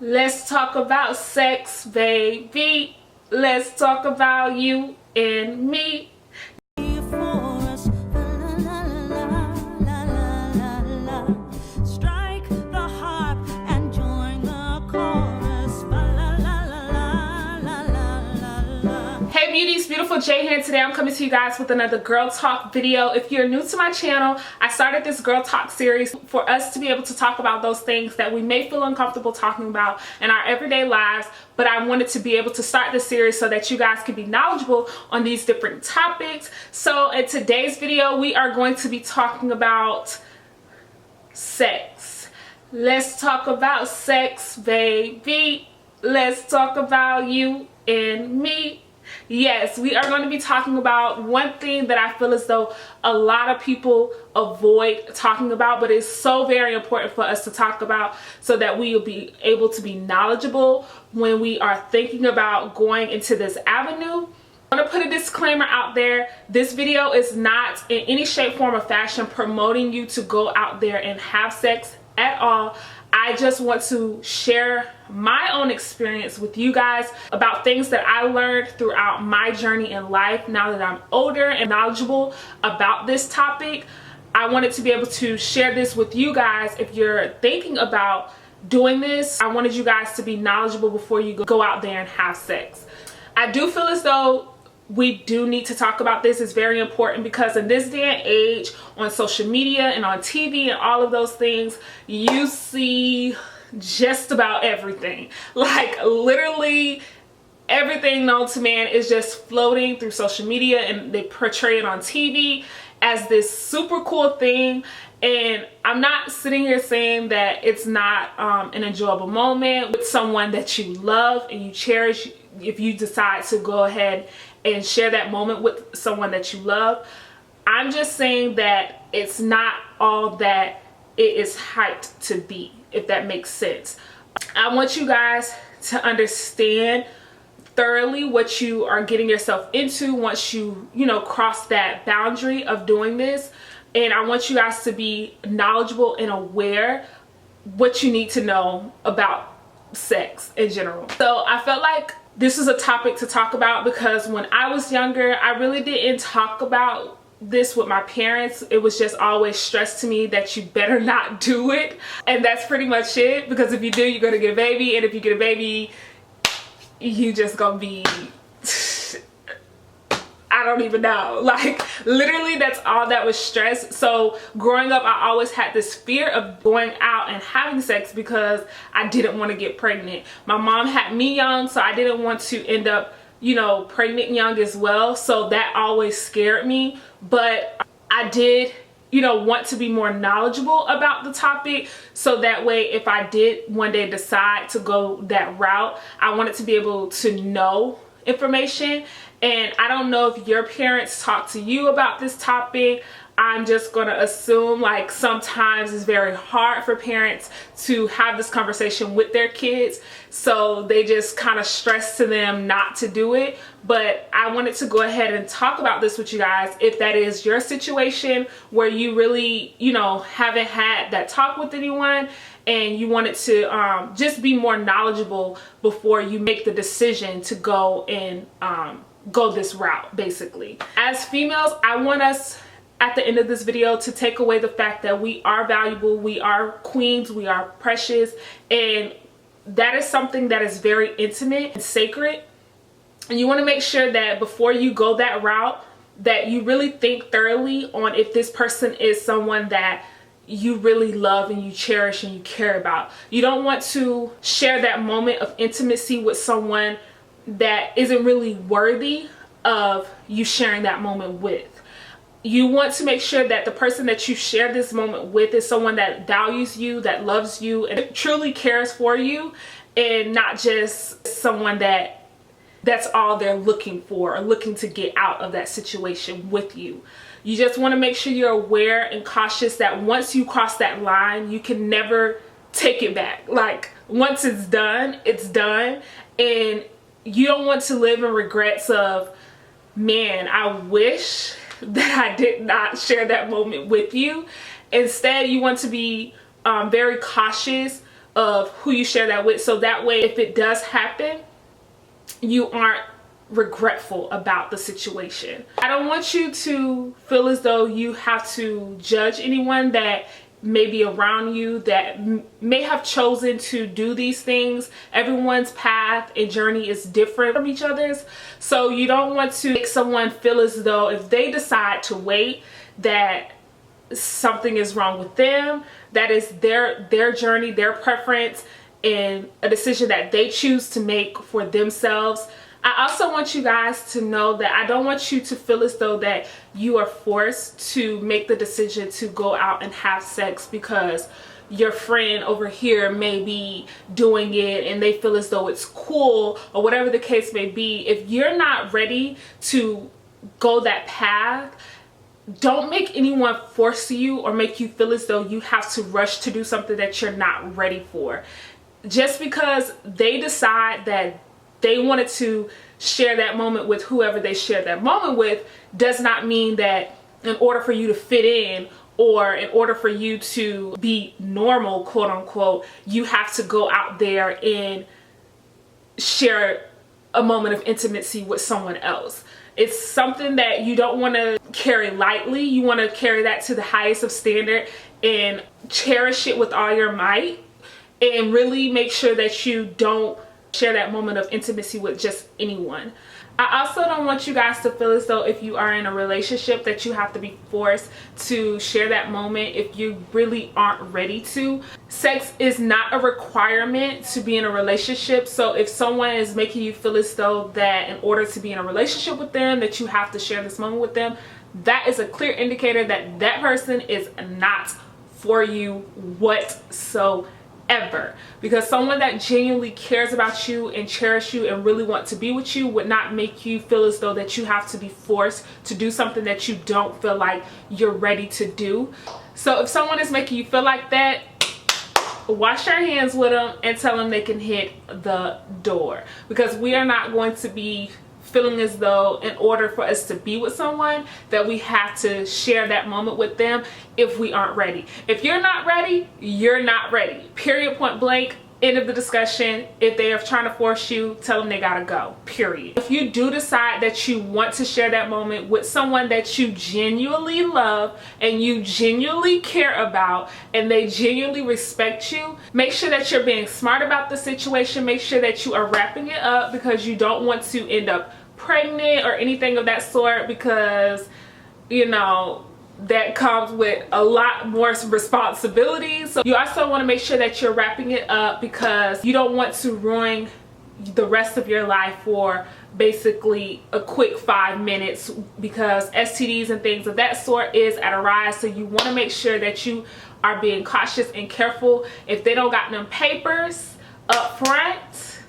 Let's talk about sex, baby. Let's talk about you and me. Hey beauties, beautiful J here. Today I'm coming to you guys with another girl talk video. If you're new to my channel, I started this girl talk series for us to be able to talk about those things that we may feel uncomfortable talking about in our everyday lives, but I wanted to be able to start this series so that you guys can be knowledgeable on these different topics. So in today's video, we are going to be talking about sex. Let's talk about sex, baby. Let's talk about you and me. Yes, we are going to be talking about one thing that I feel as though a lot of people avoid talking about, but it's so very important for us to talk about so that we will be able to be knowledgeable when we are thinking about going into this avenue. I want to put a disclaimer out there. This video is not in any shape, form, or fashion promoting you to go out there and have sex at all. I just want to share my own experience with you guys about things that I learned throughout my journey in life. Now that I'm older and knowledgeable about this topic, I wanted to be able to share this with you guys. If you're thinking about doing this, I wanted you guys to be knowledgeable before you go out there and have sex. I do feel as though we do need to talk about this. It's very important because in this day and age, on social media and on TV and all of those things, you see just about everything. Like literally everything known to man is just floating through social media, and they portray it on TV as this super cool thing. And I'm not sitting here saying that it's not an enjoyable moment with someone that you love and you cherish. If you decide to go ahead and share that moment with someone that you love, I'm just saying that it's not all that it is hyped to be, if that makes sense. I want you guys to understand thoroughly what you are getting yourself into once you cross that boundary of doing this. And I want you guys to be knowledgeable and aware what you need to know about sex in general. So I felt like this is a topic to talk about because when I was younger, I really didn't talk about this with my parents. It was just always stressed to me that you better not do it. And that's pretty much it, because if you do, you're gonna get a baby, and if you get a baby, you just gonna be I don't even know, like literally that's all that was stressed. So growing up, I always had this fear of going out and having sex because I didn't want to get pregnant. My mom had me young, so I didn't want to end up pregnant young as well. So that always scared me. But I did want to be more knowledgeable about the topic, so that way if I did one day decide to go that route, I wanted to be able to know information. And I don't know if your parents talk to you about this topic. I'm just gonna assume like sometimes it's very hard for parents to have this conversation with their kids, so they just kind of stress to them not to do it. But I wanted to go ahead and talk about this with you guys if that is your situation, where you really haven't had that talk with anyone and you wanted to just be more knowledgeable before you make the decision to go and go this route. Basically, as females, I want us at the end of this video to take away the fact that we are valuable, we are queens, we are precious, and that is something that is very intimate and sacred. And you want to make sure that before you go that route, that you really think thoroughly on if this person is someone that you really love and you cherish and you care about. You don't want to share that moment of intimacy with someone that isn't really worthy of you sharing that moment with. You want to make sure that the person that you share this moment with is someone that values you, that loves you, and truly cares for you, and not just someone that's all they're looking for or looking to get out of that situation with you. You just want to make sure you're aware and cautious that once you cross that line, you can never take it back. Like once it's done, it's done. And you don't want to live in regrets of, man, I wish that I did not share that moment with you. Instead, you want to be very cautious of who you share that with, so that way if it does happen, you aren't regretful about the situation. I don't want you to feel as though you have to judge anyone that may be around you that may have chosen to do these things. Everyone's path and journey is different from each other's, so you don't want to make someone feel as though if they decide to wait that something is wrong with them. That is their journey, their preference, and a decision that they choose to make for themselves. I also want you guys to know that I don't want you to feel as though that you are forced to make the decision to go out and have sex because your friend over here may be doing it and they feel as though it's cool, or whatever the case may be. If you're not ready to go that path, don't make anyone force you or make you feel as though you have to rush to do something that you're not ready for. Just because they decide that they wanted to share that moment with whoever they shared that moment with does not mean that in order for you to fit in, or in order for you to be normal, quote unquote, you have to go out there and share a moment of intimacy with someone else. It's something that you don't want to carry lightly. You want to carry that to the highest of standard and cherish it with all your might, and really make sure that you don't share that moment of intimacy with just anyone. I also don't want you guys to feel as though if you are in a relationship that you have to be forced to share that moment if you really aren't ready to. Sex is not a requirement to be in a relationship, so if someone is making you feel as though that in order to be in a relationship with them that you have to share this moment with them, that is a clear indicator that that person is not for you whatsoever. Because someone that genuinely cares about you and cherishes you and really want to be with you would not make you feel as though that you have to be forced to do something that you don't feel like you're ready to do. So if someone is making you feel like that, wash your hands with them and tell them they can hit the door, because we are not going to be feeling as though in order for us to be with someone that we have to share that moment with them if we aren't ready. If you're not ready, you're not ready. Period, point blank. End of the discussion. If they are trying to force you, tell them they gotta go. Period. If you do decide that you want to share that moment with someone that you genuinely love and you genuinely care about and they genuinely respect you, make sure that you're being smart about the situation. Make sure that you are wrapping it up, because you don't want to end up pregnant or anything of that sort, because you know that comes with a lot more responsibilities. So you also want to make sure that you're wrapping it up, because you don't want to ruin the rest of your life for basically a quick 5 minutes, because STDs and things of that sort is at a rise. So you want to make sure that you are being cautious and careful. If they don't got them papers up front,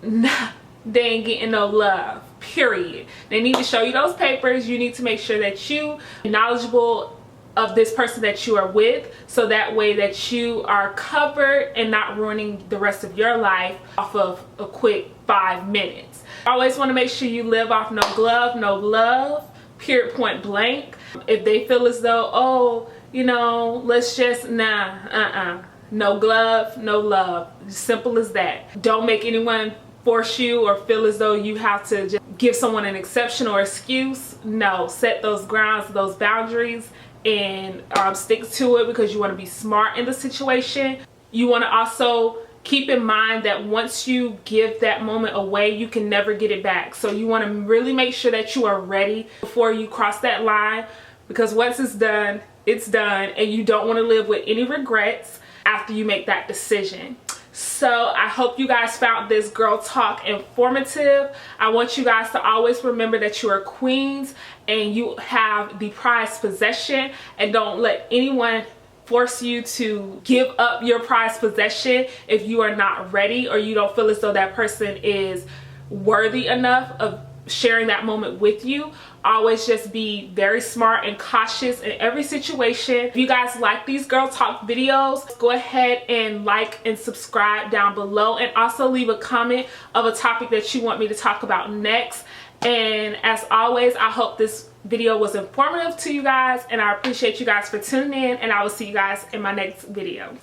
nah, they ain't getting no love. Period. They need to show you those papers. You need to make sure that you are knowledgeable of this person that you are with, so that way that you are covered and not ruining the rest of your life off of a quick 5 minutes. Always want to make sure you live off no glove, no love. Period, point blank. If they feel as though, oh, you know, let's just no glove, no love. Simple as that. Don't make anyone force you or feel as though you have to just give someone an exception or excuse. No, set those grounds, those boundaries, and stick to it, because you want to be smart in the situation. You want to also keep in mind that once you give that moment away, you can never get it back. So you want to really make sure that you are ready before you cross that line, because once it's done, and you don't want to live with any regrets after you make that decision. So I hope you guys found this girl talk informative. I want you guys to always remember that you are queens and you have the prized possession, and don't let anyone force you to give up your prized possession if you are not ready, or you don't feel as though that person is worthy enough of sharing that moment with you. Always just be very smart and cautious in every situation. If you guys like these girl talk videos, go ahead and like and subscribe down below, and also leave a comment of a topic that you want me to talk about next. And as always, I hope this video was informative to you guys, and I appreciate you guys for tuning in, and I will see you guys in my next video.